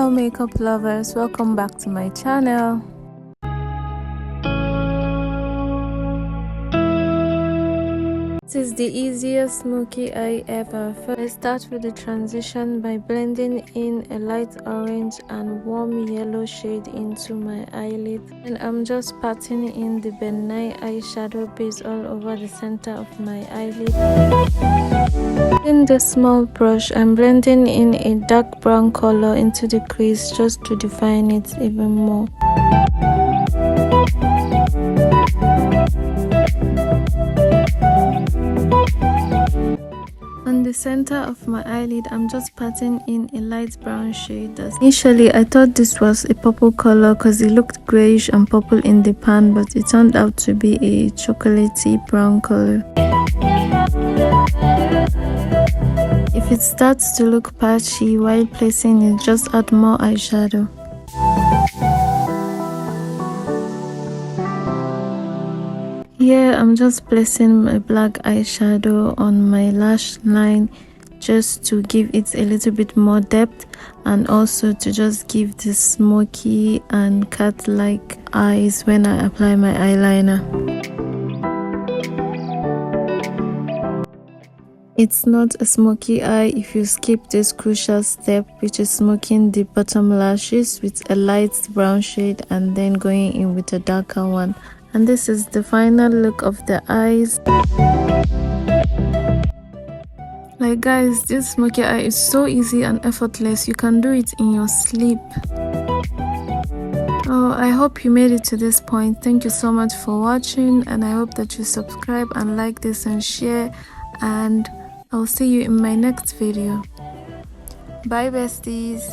Hello makeup lovers, welcome back to my channel. This is the easiest smoky eye ever. First, I start with the transition by blending in a light orange and warm yellow shade into my eyelid, and I'm just patting in the BenNye eyeshadow base all over the center of my eyelid. In the small brush, I'm blending in a dark brown color into the crease just to define it even more. On the center of my eyelid, I'm just patting in a light brown shade. Initially, I thought this was a purple color because it looked grayish and purple in the pan, but it turned out to be a chocolatey brown color. If it starts to look patchy while placing it, just add more eyeshadow. Here I'm just placing my black eyeshadow on my lash line just to give it a little bit more depth, and also to just give this smoky and cat-like eyes when I apply my eyeliner. It's not a smoky eye if you skip this crucial step, which is smoking the bottom lashes with a light brown shade and then going in with a darker one. And this is the final look of the eyes. Like guys, this smoky eye is so easy and effortless. You can do it in your sleep. Oh, I hope you made it to this point. Thank you so much for watching, and I hope that you subscribe and like this and share, and I'll see you in my next video. Bye besties.